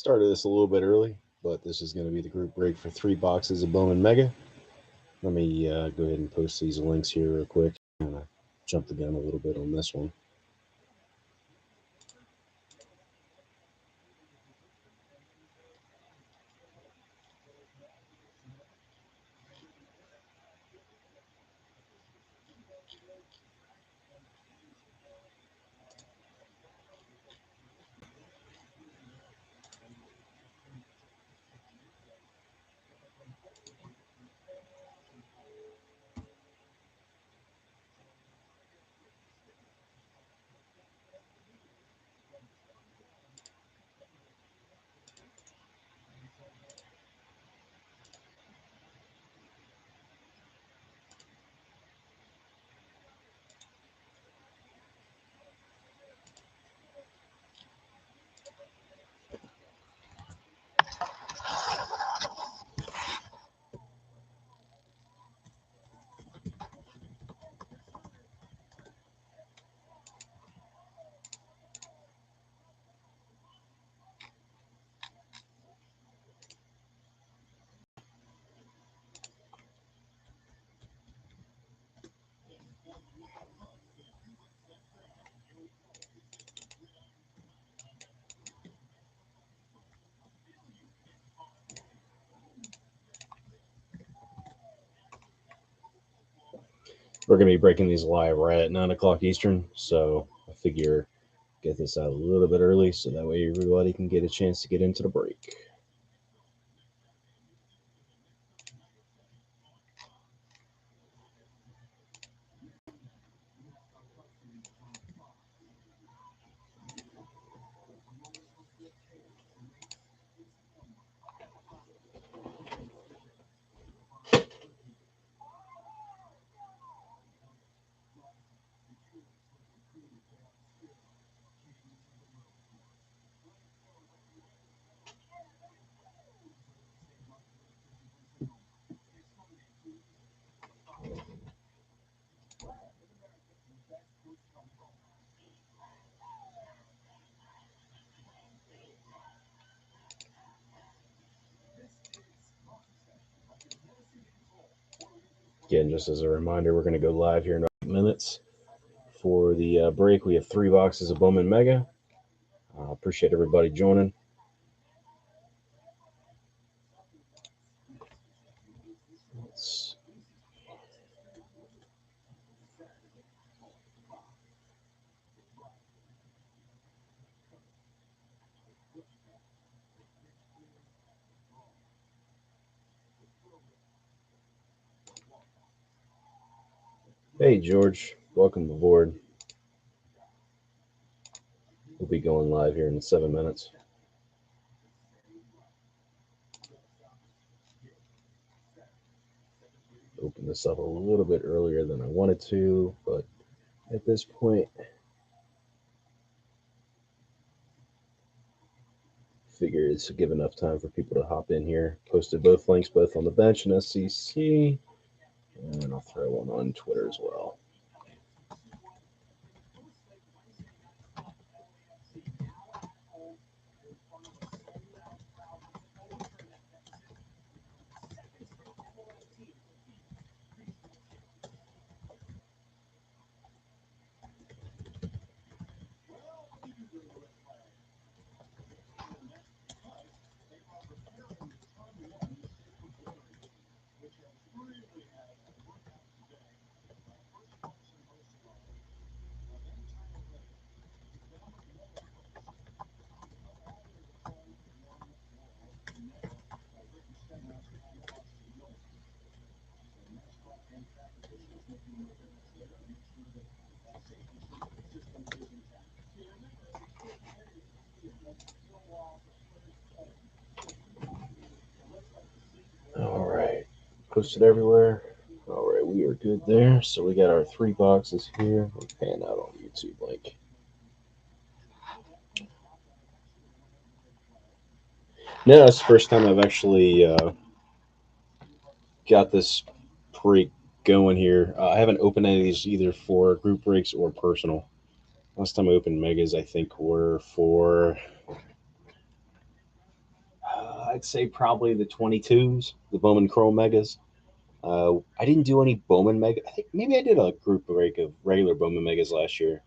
Started this a little bit early, but this is going to be the group break for 3 boxes of Bowman Mega. Let me go ahead and post these links here real quick. Kind of jump the gun a little bit on this one. We're going to be breaking these live right at 9 o'clock Eastern, so I figure get this out a little bit early so that way everybody can get a chance to get into the break. Again, just as a reminder, we're going to go live here in 8 minutes. For the break, we have 3 boxes of Bowman Mega. Appreciate everybody joining. Hey, George. Welcome aboard. We'll be going live here in 7 minutes. Open this up a little bit earlier than I wanted to, but at this point, figure it's give enough time for people to hop in here. Posted both links, both on the bench and SCC, and I'll throw one on Twitter as well. All right, posted everywhere. All right, we are good there. So we got our 3 boxes here. We'll pan out on YouTube link. No, it's the first time I've actually got this break going here. I haven't opened any of these either for group breaks or personal. Last time I opened megas, I think were for I'd say probably the 22s, the Bowman Chrome Megas. I didn't do any Bowman Mega. I think maybe I did a group break of regular Bowman Megas last year.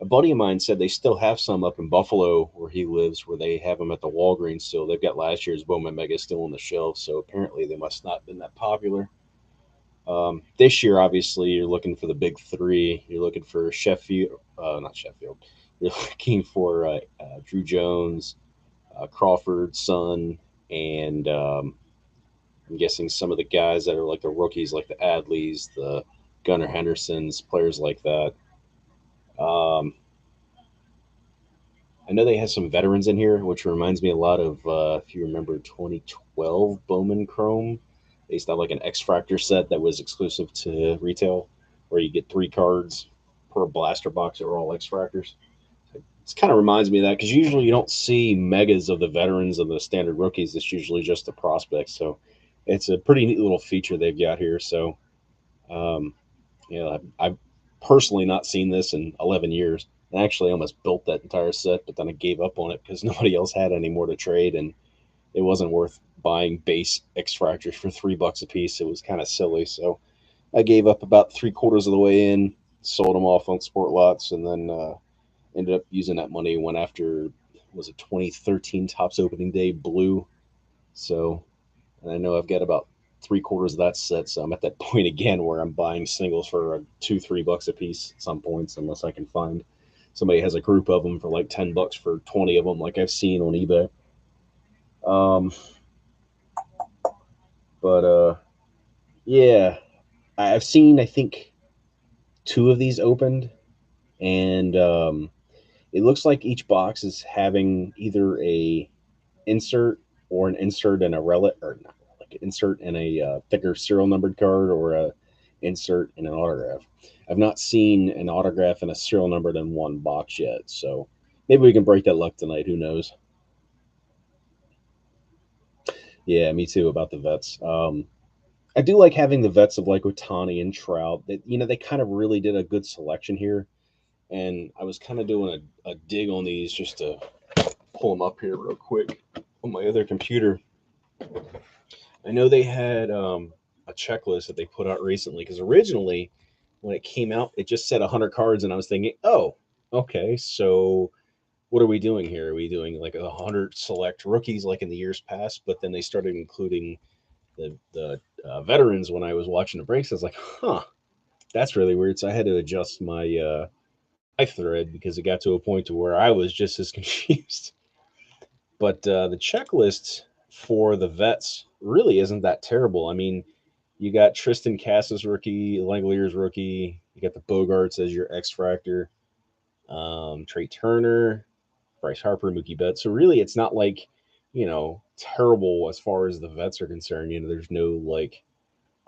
A buddy of mine said they still have some up in Buffalo where he lives, where they have them at the Walgreens still. They've got last year's Bowman Mega still on the shelf, so apparently they must not have been that popular. This year, obviously, you're looking for the big three. You're looking for Sheffield, not Sheffield. You're looking for Drew Jones, Crawford, Son, and I'm guessing some of the guys that are like the rookies, like the Adleys, the Gunnar Hendersons, players like that. Um, I know they have some veterans in here, which reminds me a lot of if you remember 2012 Bowman Chrome. They used to have like an X Fractor set that was exclusive to retail, where you get 3 cards per blaster box that were all X Fractors. It kind of reminds me of that because usually you don't see megas of the veterans of the standard rookies. It's usually just the prospects. So it's a pretty neat little feature they've got here. So, um, I've personally not seen this in 11 years. I actually almost built that entire set, but then I gave up on it because nobody else had any more to trade, and it wasn't worth buying base X Fractors for $3 a piece. It was kind of silly. So I gave up about 3/4 of the way in, sold them off on sport lots, and then ended up using that money. Went after, was it 2013 Topps opening day blue. So, and I know I've got about 3/4 of that set. So I'm at that point again where I'm buying singles for $2, $3 a piece at some points, unless I can find somebody has a group of them for like $10 for 20 of them, like I've seen on eBay. Um, but yeah, I've seen, I think, 2 of these opened, and it looks like each box is having either a insert or an insert in a relic, or not like insert in a thicker serial numbered card, or a insert in an autograph. I've not seen an autograph and a serial numbered in one box yet, so maybe we can break that luck tonight. Who knows? Yeah, me too about the vets. I do like having the vets of like Otani and Trout. That, they kind of really did a good selection here, and I was kind of doing a dig on these just to pull them up here real quick on my other computer. I know they had a checklist that they put out recently because originally when it came out, it just said 100 cards, and I was thinking, oh, okay, so what are we doing here? Are we doing like 100 select rookies like in the years past? But then they started including the veterans when I was watching the breaks. I was like, huh, that's really weird. So I had to adjust my thread because it got to a point to where I was just as confused. But the checklist for the vets really isn't that terrible. I mean, you got Tristan Cassis rookie, Langoliers rookie. You got the Bogarts as your X Fractor, Trey Turner, Bryce Harper, Mookie Betts. So really, it's not like terrible as far as the vets are concerned. There's no like,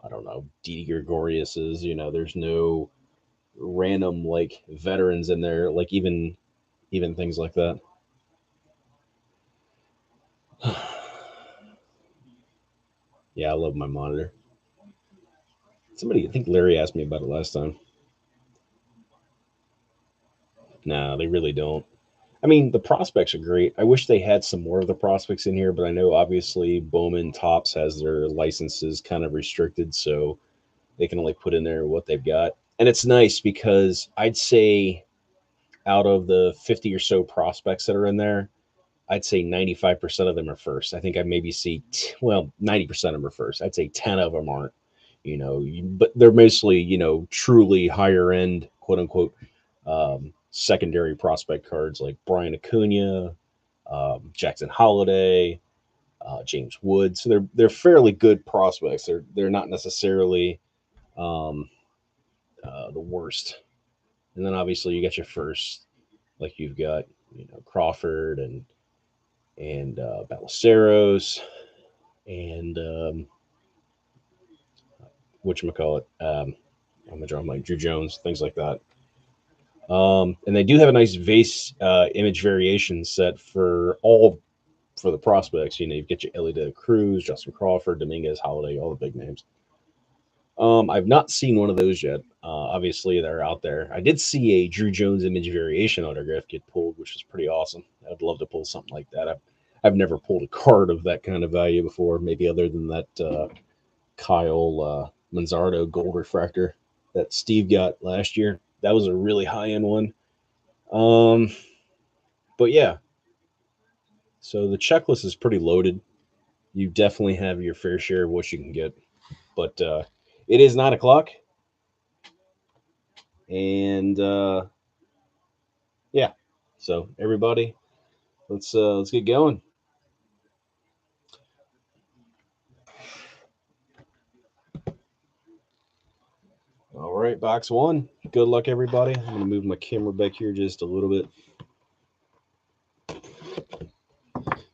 I don't know, Didi Gregorius's. There's no random like veterans in there, like even things like that. Yeah, I love my monitor. Somebody, I think Larry asked me about it last time. No, they really don't. I mean, the prospects are great. I wish they had some more of the prospects in here, but I know obviously Bowman Tops has their licenses kind of restricted, so they can only put in there what they've got. And it's nice because I'd say out of the 50 or so prospects that are in there, I'd say 95% of them are first. I think I maybe see, well, 90% of them are first. I'd say 10 of them aren't, but they're mostly, truly higher end, quote unquote, secondary prospect cards like Brian Acuna, Jackson Holiday, James Wood. So they're fairly good prospects. They're not necessarily um, the worst. And then obviously you got your first, like you've got Crawford and Ballesteros and whatchamacallit, I'm gonna draw like Drew Jones, things like that. And they do have a nice vase image variation set for the prospects. You get your Ellie De Cruz, Justin Crawford, Dominguez, Holiday, all the big names. I've not seen one of those yet. Obviously, they're out there. I did see a Drew Jones image variation autograph get pulled, which was pretty awesome. I'd love to pull something like that. I've never pulled a card of that kind of value before, maybe other than that Kyle Manzardo gold refractor that Steve got last year. That was a really high end one. Um, but yeah, so the checklist is pretty loaded. You definitely have your fair share of what you can get. But it is 9 o'clock, and yeah. So everybody, let's get going. All right, box one. Good luck, everybody. I'm gonna move my camera back here just a little bit.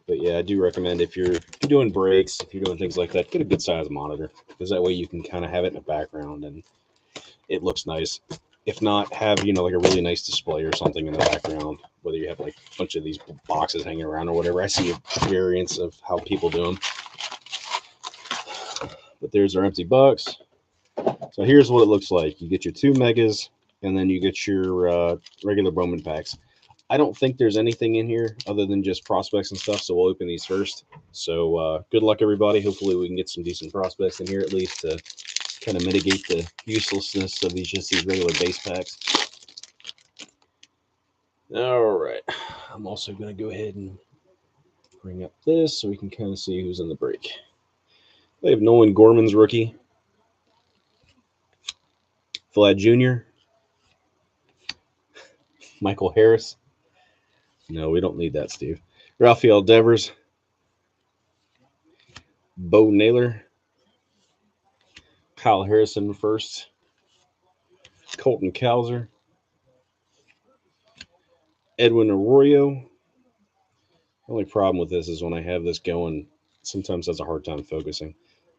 But yeah, I do recommend if you're doing breaks, if you're doing things like that, get a good size monitor because that way you can kind of have it in the background and it looks nice. If not, have like a really nice display or something in the background. Whether you have like a bunch of these boxes hanging around or whatever. I see a variance of how people do them. But there's our empty box. So here's what it looks like. You get your 2 megas, and then you get your regular Bowman packs. I don't think there's anything in here other than just prospects and stuff, so we'll open these first. So good luck, everybody. Hopefully we can get some decent prospects in here at least to kind of mitigate the uselessness of these regular base packs. All right. I'm also going to go ahead and bring up this so we can kind of see who's in the break. They have Nolan Gorman's rookie. Vlad Jr. Michael Harris. No, we don't need that, Steve. Rafael Devers. Bo Naylor. Kyle Harrison first. Colton Cowser. Edwin Arroyo. The only problem with this is when I have this going, sometimes has a hard time focusing.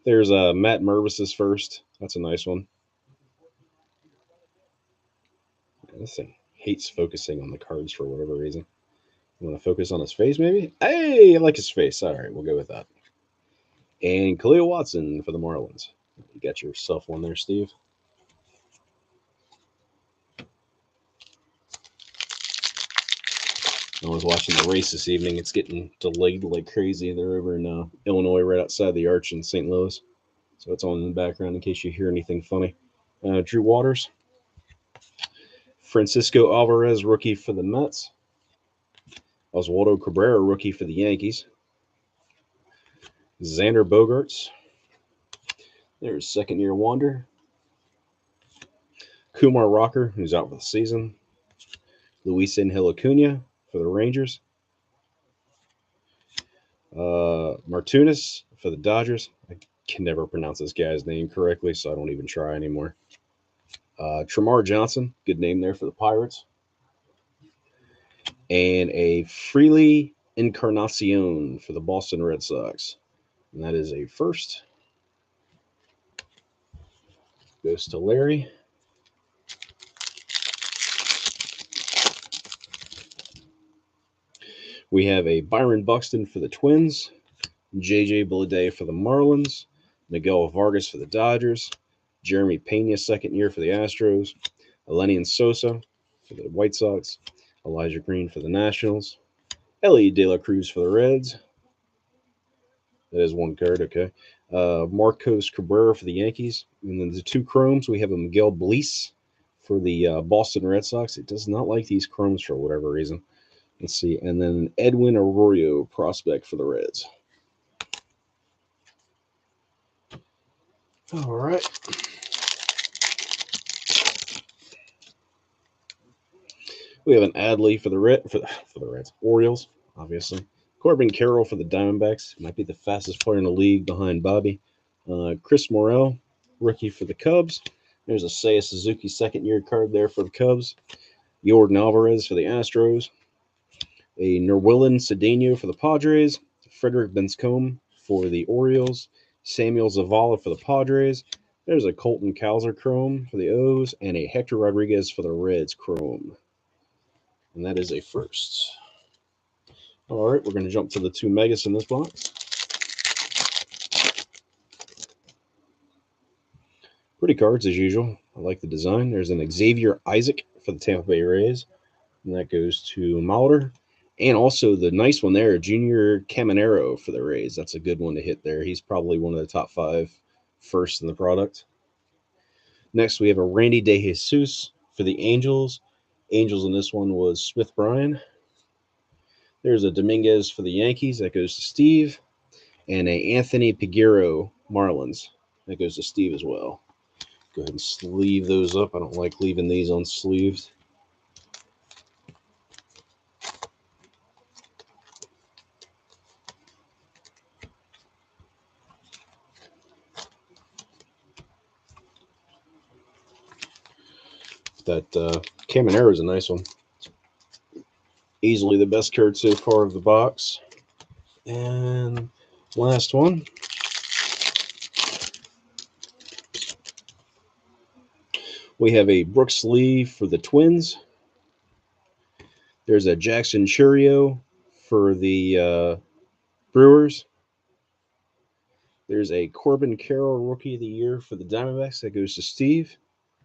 There's Matt Mervis's first. That's a nice one. This thing hates focusing on the cards for whatever reason. You want to focus on his face, maybe? Hey, I like his face. All right, we'll go with that. And Khalil Watson for the Marlins. You got yourself one there, Steve. I was watching the race this evening. It's getting delayed like crazy. They're over in Illinois, right outside the Arch in St. Louis. So it's on in the background in case you hear anything funny. Drew Waters. Francisco Alvarez, rookie for the Mets. Oswaldo Cabrera, rookie for the Yankees. Xander Bogaerts. There's second-year wonder. Kumar Rocker, who's out for the season. Luis Angel Acuna for the Rangers. Martinez for the Dodgers. I can never pronounce this guy's name correctly, so I don't even try anymore. Tremar Johnson, good name there for the Pirates. And a Freely Encarnacion for the Boston Red Sox. And that is a first. Goes to Larry. We have a Byron Buxton for the Twins. JJ Bleday for the Marlins. Miguel Vargas for the Dodgers. Jeremy Pena, second year for the Astros. Elenian Sosa for the White Sox. Elijah Green for the Nationals. Ellie De La Cruz for the Reds. That is one card, okay. Marcos Cabrera for the Yankees. And then the 2 chromes, we have a Miguel Bleis for the Boston Red Sox. It does not like these chromes for whatever reason. Let's see. And then Edwin Arroyo, prospect for the Reds. All right. We have an Adley for the Reds. Orioles, obviously. Corbin Carroll for the Diamondbacks. Might be the fastest player in the league behind Bobby. Chris Morel, rookie for the Cubs. There's a Seiya Suzuki second-year card there for the Cubs. Yordan Alvarez for the Astros. A Nerwillan Cedeno for the Padres. Frederick Benscombe for the Orioles. Samuel Zavala for the Padres. There's a Colton Cowser chrome for the O's. And a Hector Rodriguez for the Reds chrome. And that is a first. All right, we're going to jump to the 2 megas in this box. Pretty cards as usual. I like the design. There's an Xavier Isaac for the Tampa Bay Rays. And that goes to Mauder. And also the nice one there, Junior Caminero for the Rays. That's a good one to hit there. He's probably one of the top 5 first in the product. Next, we have a Randy De Jesus for the Angels. Angels in this one was Smith Bryan. There's a Dominguez for the Yankees. That goes to Steve. And a Anthony Piguero Marlins. That goes to Steve as well. Go ahead and sleeve those up. I don't like leaving these unsleeved. That Caminero is a nice one. Easily the best card so far of the box. And last one. We have a Brooks Lee for the Twins. There's a Jackson Churio for the Brewers. There's a Corbin Carroll Rookie of the Year for the Diamondbacks. That goes to Steve.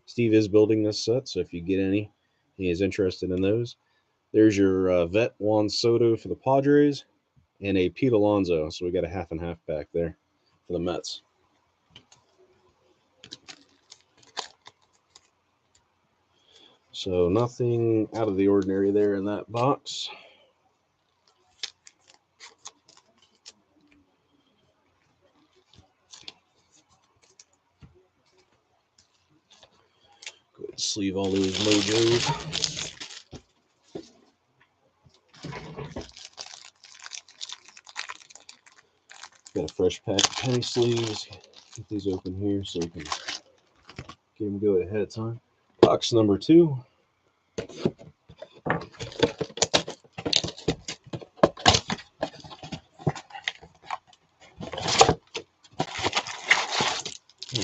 Steve is building this set, so if you get any, he is interested in those. There's your vet Juan Soto for the Padres and a Pete Alonso. So we got a half and half back there for the Mets. So nothing out of the ordinary there in that box. Go ahead and sleeve all those Mojos. Got a fresh pack of penny sleeves. Get these open here so we can get them going ahead of time. Box number 2.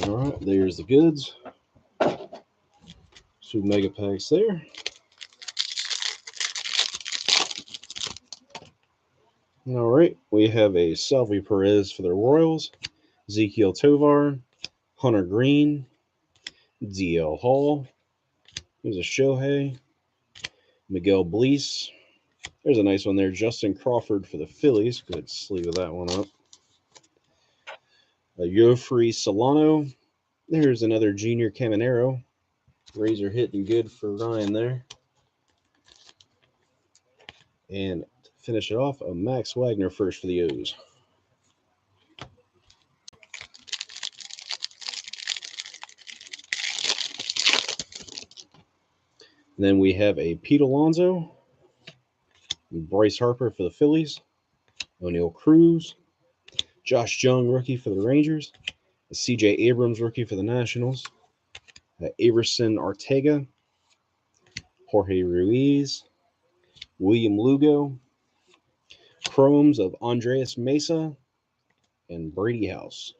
All right, there's the goods. 2 mega packs there. All right, we have a Salvi Perez for the Royals, Ezekiel Tovar, Hunter Green, DL Hall. There's a Shohei, Miguel Bleis. There's a nice one there, Justin Crawford for the Phillies. Good sleeve of that one up. A Yofri Solano. There's another Junior Caminero. Razor hitting good for Ryan there. And to finish it off, a Max Wagner first for the O's. And then we have a Pete Alonso, Bryce Harper for the Phillies, O'Neill Cruz, Josh Jung rookie for the Rangers, a C.J. Abrams rookie for the Nationals, Averson Ortega, Jorge Ruiz, William Lugo, Chromes of Andreas Mesa, and Brady House.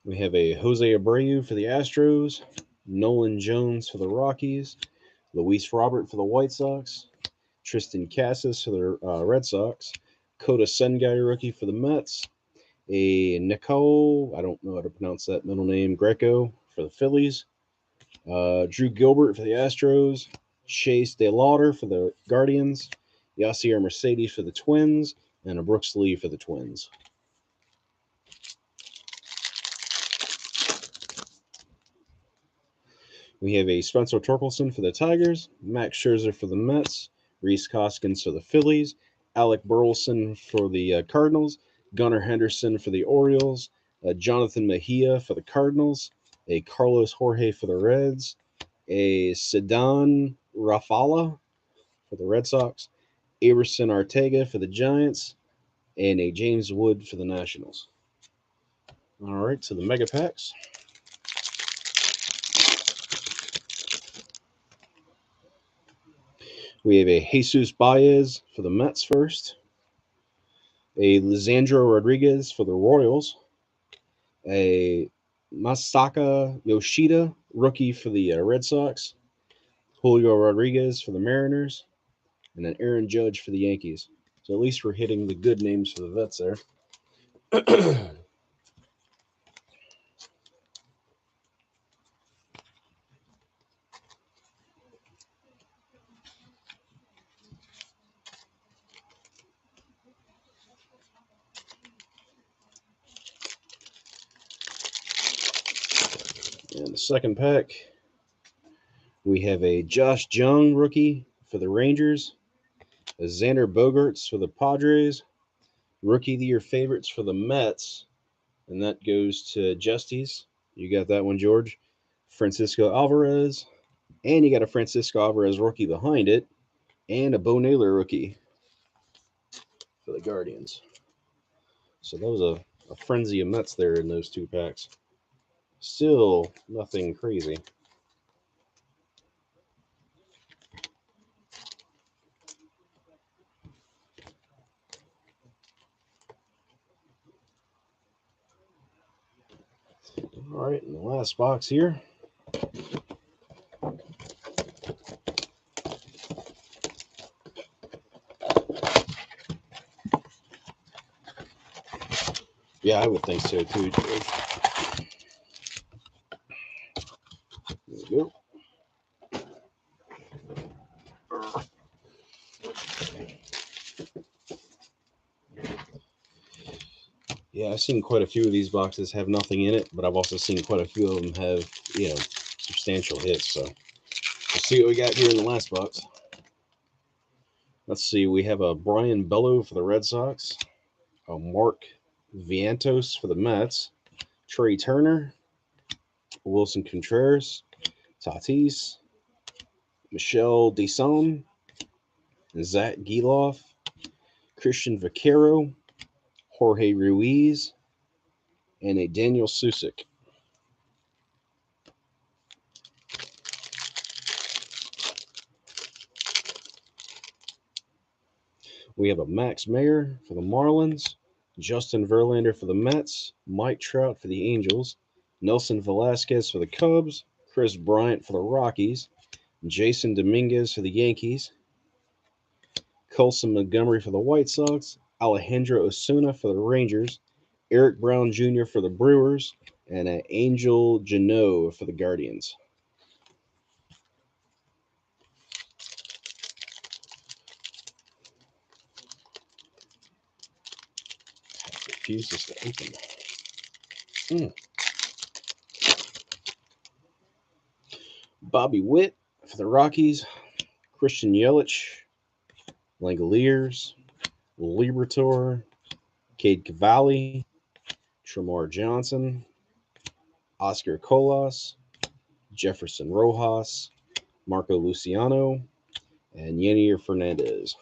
We have a Jose Abreu for the Astros, Nolan Jones for the Rockies, Luis Robert for the White Sox, Tristan Cassis for the Red Sox, Kota Sengai rookie for the Mets, a Nicole, I don't know how to pronounce that middle name, Greco for the Phillies, Drew Gilbert for the Astros, Chase DeLauder for the Guardians, Yasier Mercedes for the Twins, and a Brooks Lee for the Twins. We have a Spencer Torkelson for the Tigers, Max Scherzer for the Mets, Rhys Hoskins for the Phillies, Alec Burleson for the Cardinals, Gunnar Henderson for the Orioles, Jonathan Mejia for the Cardinals, a Carlos Jorge for the Reds, a Ceddanne Rafaela for the Red Sox, Averson Ortega for the Giants, and a James Wood for the Nationals. All right, so the Mega Packs. We have a Jesus Baez for the Mets first, a Lisandro Rodriguez for the Royals, a Masaka Yoshida rookie for the Red Sox, Julio Rodriguez for the Mariners, and an Aaron Judge for the Yankees. So at least we're hitting the good names for the vets there. second pack, we have a Josh Jung rookie for the Rangers, a Xander Bogaerts for the Padres, Rookie of the Year favorites for the Mets, and that goes to Justy's. You got that one, George. Francisco Alvarez, and you got a Francisco Alvarez rookie behind it, and a Bo Naylor rookie for the Guardians. So that was a frenzy of Mets there in those two packs. Still nothing crazy. All right, in the last box here. Yeah, I would think so too, George. There we go. Yeah, I've seen quite a few of these boxes have nothing in it, but I've also seen quite a few of them have, substantial hits. So let's see what we got here in the last box. Let's see, we have a Brian Bello for the Red Sox, a Mark Vientos for the Mets, Trey Turner, Wilson Contreras, Tatis, Michel Deson, Zach Geloff, Christian Vaquero, Jorge Ruiz, and a Daniel Susick. We have a Max Meyer for the Marlins, Justin Verlander for the Mets, Mike Trout for the Angels, Nelson Velasquez for the Cubs, Chris Bryant for the Rockies, Jason Dominguez for the Yankees, Colson Montgomery for the White Sox, Alejandro Osuna for the Rangers, Eric Brown Jr. for the Brewers, and an Angel Geno for the Guardians. Refuses to open. Bobby Witt for the Rockies, Christian Yelich, Langoliers, Liberatore, Cade Cavalli, Tremar Johnson, Oscar Colas, Jefferson Rojas, Marco Luciano, and Yanier Fernandez.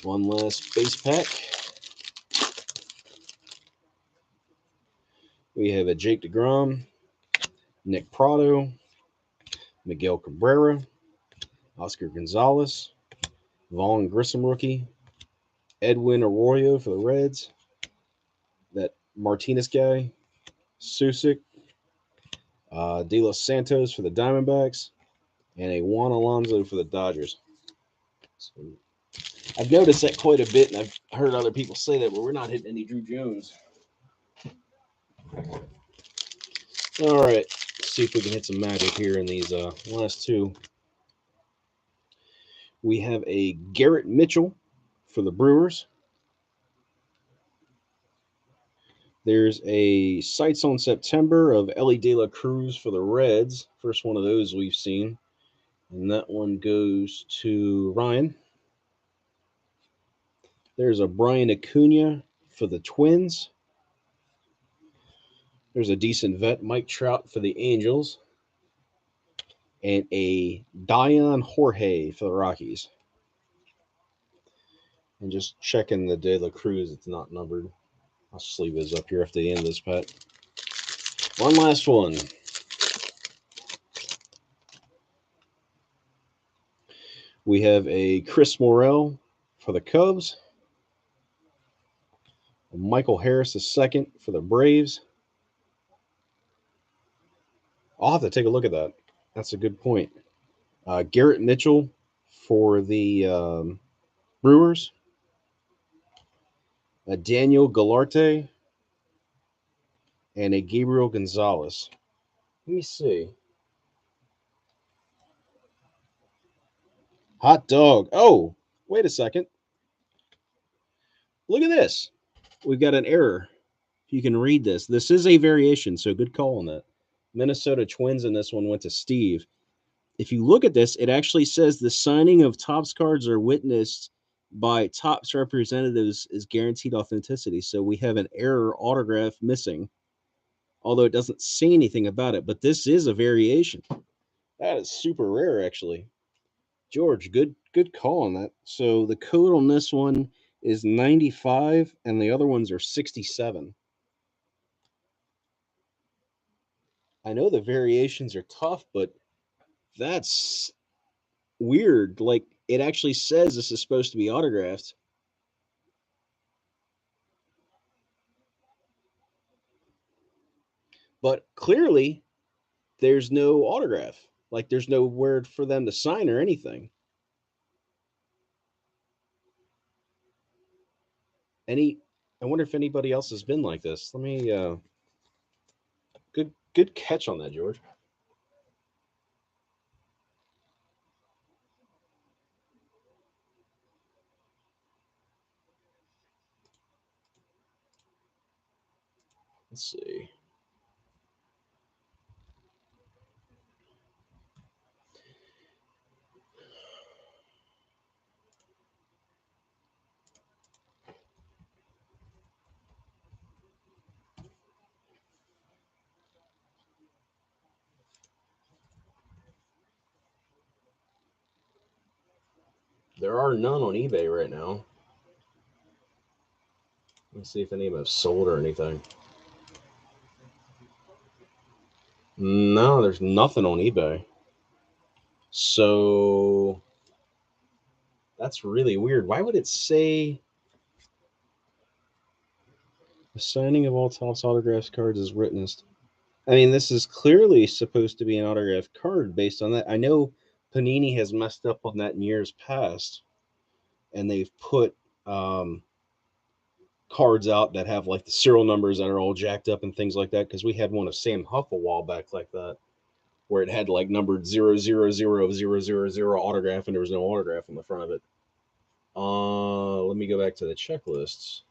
One last base pack. We have a Jake DeGrom, Nick Prado, Miguel Cabrera, Oscar Gonzalez, Vaughn Grissom rookie, Edwin Arroyo for the Reds, that Martinez guy, Susick, De Los Santos for the Diamondbacks, and a Juan Alonso for the Dodgers. So I've noticed that quite a bit, and I've heard other people say that, but we're not hitting any Drew Jones. All right, let's see if we can hit some magic here in these last two. We have a Garrett Mitchell for the Brewers. There's a Sights on September of Ellie De La Cruz for the Reds. First one of those we've seen. And that one goes to Ryan. There's a Brian Acuna for the Twins. There's a decent vet, Mike Trout for the Angels. And a Dion Jorge for the Rockies. And just checking the De La Cruz, it's not numbered. I'll sleeve his up here after the end of this pack. One last one. We have a Chris Morel for the Cubs. Michael Harris II for the Braves. I'll have to take a look at that. That's a good point. Garrett Mitchell for the Brewers. A Daniel Galarte. And a Gabriel Gonzalez. Let me see. Hot dog. Oh, wait a second. Look at this. We've got an error. If you can read this, this is a variation, so good call on that. Minnesota Twins in this one went to Steve. If you look at this, it actually says the signing of Topps cards are witnessed by Topps representatives is guaranteed authenticity. So we have an error autograph missing, although it doesn't say anything about it. But this is a variation. That is super rare, actually. George, good call on that. So the code on this one is 95, and the other ones are 67. I know the variations are tough, but that's weird. Like it actually says this is supposed to be autographed. But clearly there's no autograph. Like there's no word for them to sign or anything. Any I wonder if anybody else has been like this. Let me good catch on that, George. Let's see. There are none on eBay right now. Let's see if any of them have sold or anything. No, there's nothing on eBay. So that's really weird. Why would it say the signing of all Topps autographs cards is witnessed? I mean, this is clearly supposed to be an autographed card based on that. I know Panini has messed up on that in years past, and they've put cards out that have like the serial numbers that are all jacked up and things like that. Because we had one of Sam Huff a while back like that, where it had like numbered 0000000 autograph, and there was no autograph on the front of it. Let me go back to the checklists.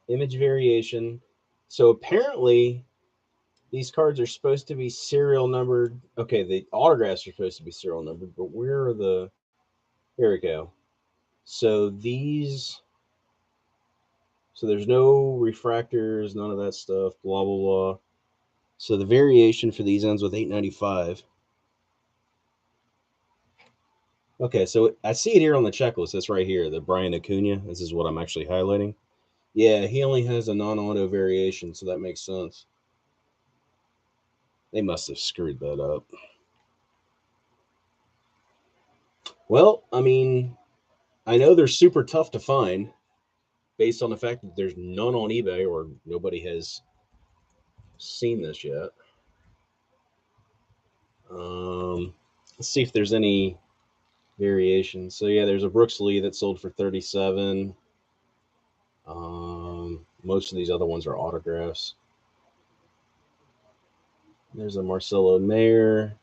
Image variation. So apparently these cards are supposed to be serial numbered. Okay, the autographs are supposed to be serial numbered, but where are the? Here we go. So these. So there's no refractors, none of that stuff. Blah blah blah. So the variation for these ends with 895. Okay, so I see it here on the checklist. That's right here, the Brian Acuna. This is what I'm actually highlighting. Yeah, he only has a non-auto variation, so that makes sense. They must have screwed that up. Well, I mean, I know they're super tough to find based on the fact that there's none on eBay or nobody has seen this yet. Let's see if there's any variations. So yeah, there's a Brooks Lee that sold for 37. Most of these other ones are autographs. There's a Marcelo Mayer.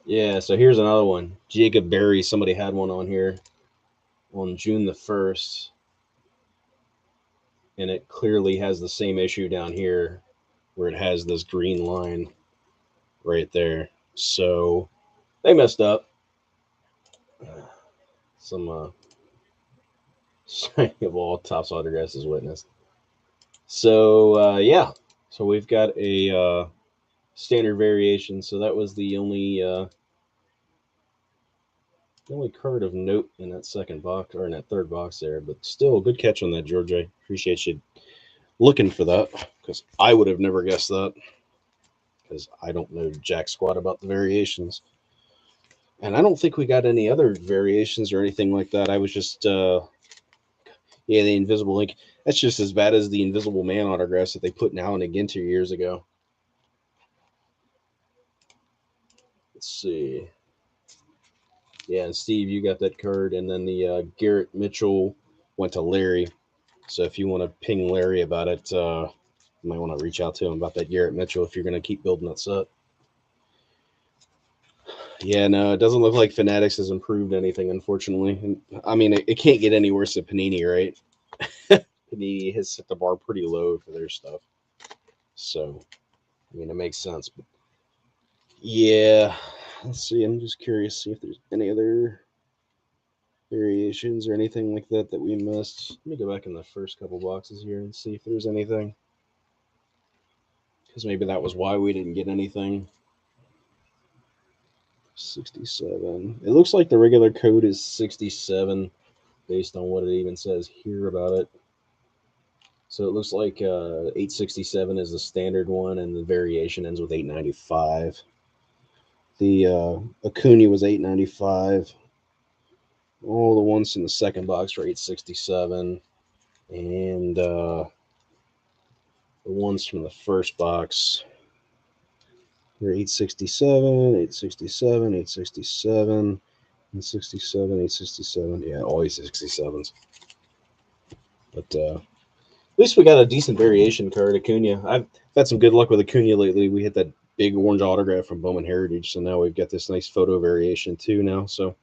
Yeah, so here's another one. Jacob Berry. Somebody had one on here on June the 1st. And it clearly has the same issue down here where it has this green line right there. So they messed up. Some signing of all Topps autographs is witnessed. So yeah, so we've got a standard variation. So that was the only card of note in that second box or in that third box there. But still, good catch on that, George. I appreciate you looking for that because I would have never guessed that because I don't know jack squat about the variations. And I don't think we got any other variations or anything like that. I was just yeah, the Invisible Ink. That's just as bad as the Invisible Man autographs that they put now and again 2 years ago. Let's see. Yeah, and Steve, you got that card, and then the Garrett Mitchell went to Larry. So if you want to ping Larry about it, you might want to reach out to him about that Garrett Mitchell if you're going to keep building that set. Yeah, no, it doesn't look like Fanatics has improved anything, unfortunately. And, I mean, it can't get any worse than Panini, right? Panini has set the bar pretty low for their stuff. So, I mean, it makes sense. But yeah, let's see. I'm just curious to see if there's any other variations or anything like that that we missed. Let me go back in the first couple boxes here and see if there's anything. Because maybe that was why we didn't get anything. 67. It looks like the regular code is 67 based on what it even says here about it. So it looks like 867 is the standard one, and the variation ends with 895. The Acuna was 895. All the ones in the second box were 867, and the ones from the first box were 867, 867, 867, and 67, 867. Yeah, always 67s. But at least we got a decent variation card, Acuna. I've had some good luck with Acuna lately. We hit that big orange autograph from Bowman Heritage, so now we've got this nice photo variation too now. So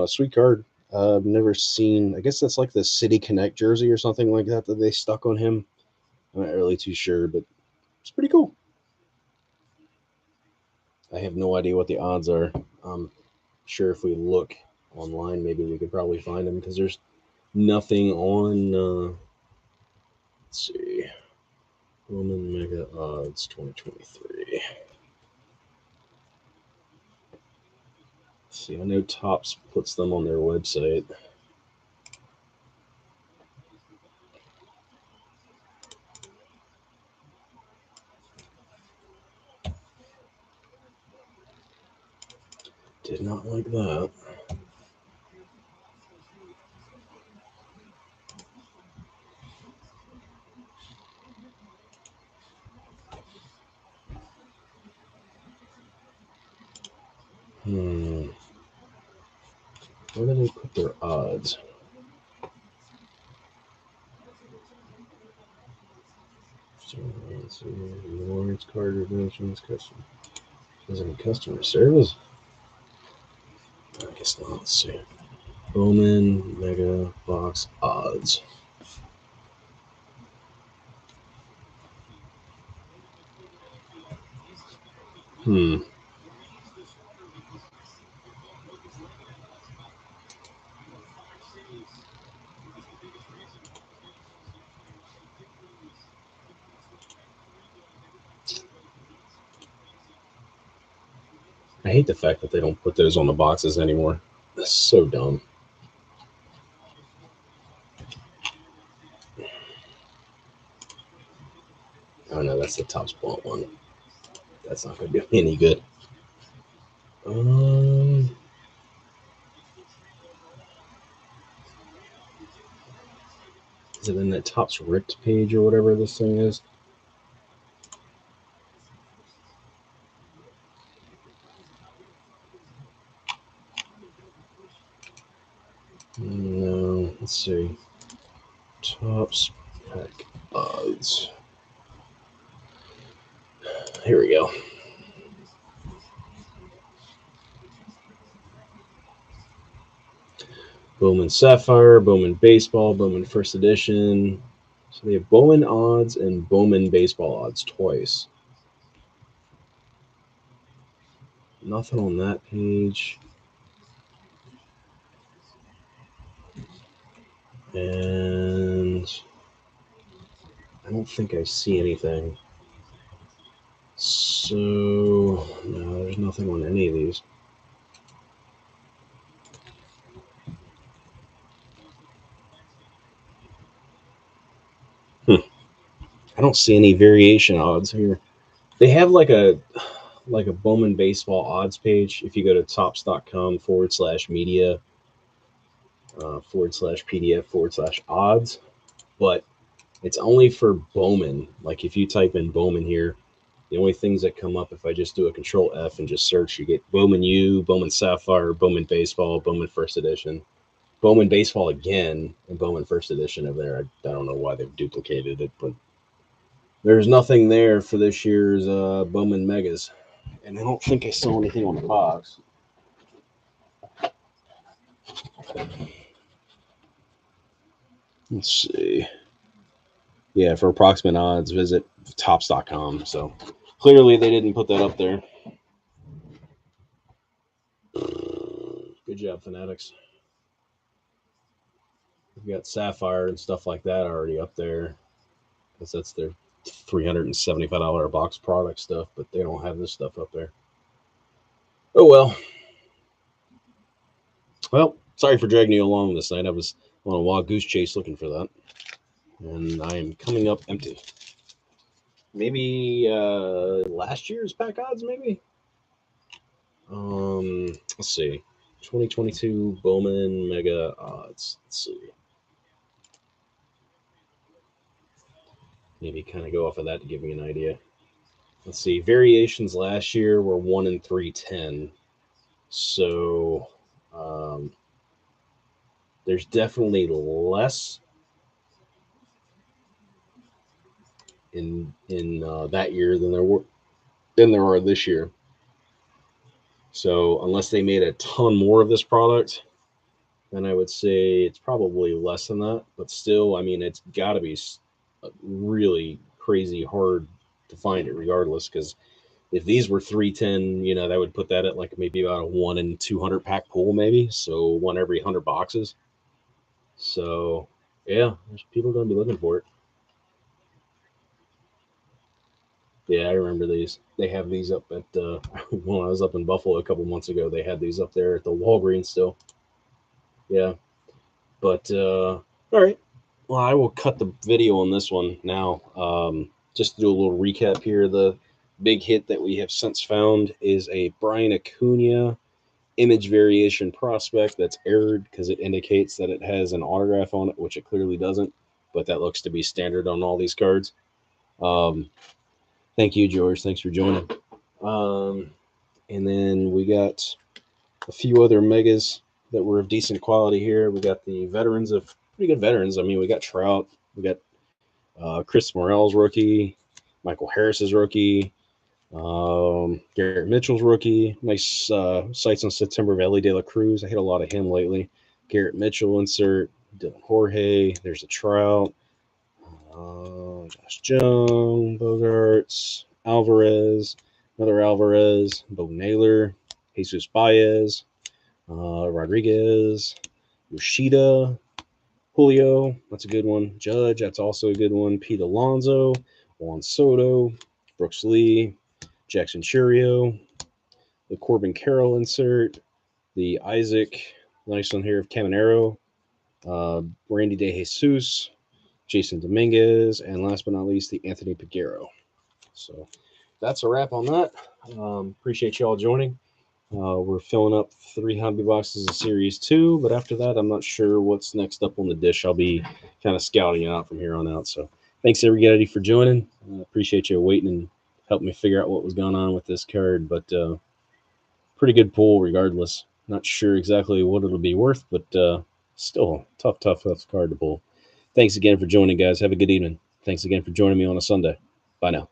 sweet card. I've never seen. I guess that's like the City Connect jersey or something like that that they stuck on him. I'm not really too sure, but it's pretty cool. I have no idea what the odds are. I'm sure if we look online, maybe we could probably find them because there's nothing on. Let's see, Bowman Mega odds 2023. See, I know Topps puts them on their website. Did not like that. Hmm. Where do they put their odds? Lawrence card redemptions, custom. Is it customer service? I guess not. Let's see. Bowman Mega Box odds. Hmm. I hate the fact that they don't put those on the boxes anymore. That's so dumb. Oh no, that's the top spot one. That's not going to do me any good. Um, is it in that Topps ripped page or whatever this thing is? No. Let's see. Topps pack odds. Here we go. Bowman Sapphire, Bowman Baseball, Bowman First Edition. So they have Bowman odds and Bowman Baseball odds twice. Nothing on that page. And I don't think I see anything. So, no, there's nothing on any of these. I don't see any variation odds here. They have like a Bowman baseball odds page. If you go to tops.com/media /PDF /odds, but it's only for Bowman. Like if you type in Bowman here, the only things that come up if I just do a control F and just search, you get Bowman U, Bowman Sapphire, Bowman Baseball, Bowman First Edition, Bowman Baseball again, and Bowman First Edition over there. I don't know why they've duplicated it, but there's nothing there for this year's Bowman Megas. And I don't think I saw anything on the box. Let's see. Yeah, for approximate odds, visit tops.com. So clearly they didn't put that up there. Good job, Fanatics. We've got Sapphire and stuff like that already up there. Because that's their $375 a box product stuff, but they don't have this stuff up there. Oh well. Well, sorry for dragging you along this night. I was on a wild goose chase looking for that. And I am coming up empty. Maybe last year's pack odds, maybe? Let's see. 2022 Bowman Mega odds. Let's see. Maybe kind of go off of that to give me an idea. Let's see. Variations last year were 1 in 310. So there's definitely less in that year than there are this year. So unless they made a ton more of this product, then I would say it's probably less than that. But still, I mean, it's got to be really crazy hard to find it, regardless. Because if these were 310, that would put that at like maybe about a 1 in 200 pack pool, maybe. So one every 100 boxes. So yeah, there's people going to be looking for it. Yeah, I remember these. They have these up at when I was up in Buffalo a couple months ago. They had these up there at the Walgreens still. Yeah, but all right. Well, I will cut the video on this one now. Just to do a little recap here. The big hit that we have since found is a Brian Acuna image variation prospect that's errored because it indicates that it has an autograph on it, which it clearly doesn't. But that looks to be standard on all these cards. Thank you, George. Thanks for joining. And then we got a few other megas that were of decent quality here. We got the veterans of pretty good veterans. I mean, we got Trout, we got Chris Morel's rookie, Michael Harris's rookie, Garrett Mitchell's rookie. Nice sights on September of Ellie De La Cruz. I hit a lot of him lately. Garrett Mitchell insert, Dylan Jorge. There's a Trout. Josh Jung, Bogarts, Alvarez, another Alvarez, Bo Naylor, Jesus Baez, Rodriguez, Yoshida, Julio, that's a good one. Judge, that's also a good one. Pete Alonso, Juan Soto, Brooks Lee, Jackson Churio, the Corbin Carroll insert, the Isaac, nice one here of Caminero, Randy De Jesus, Jason Dominguez, and last but not least, the Anthony Peguero. So that's a wrap on that. Appreciate you all joining. We're filling up 3 hobby boxes of Series 2, but after that, I'm not sure what's next up on the dish. I'll be kind of scouting it out from here on out. So thanks, everybody, for joining. Appreciate you waiting and helping me figure out what was going on with this card, but pretty good pull regardless. Not sure exactly what it'll be worth, but still tough card to pull. Thanks again for joining, guys. Have a good evening. Thanks again for joining me on a Sunday. Bye now.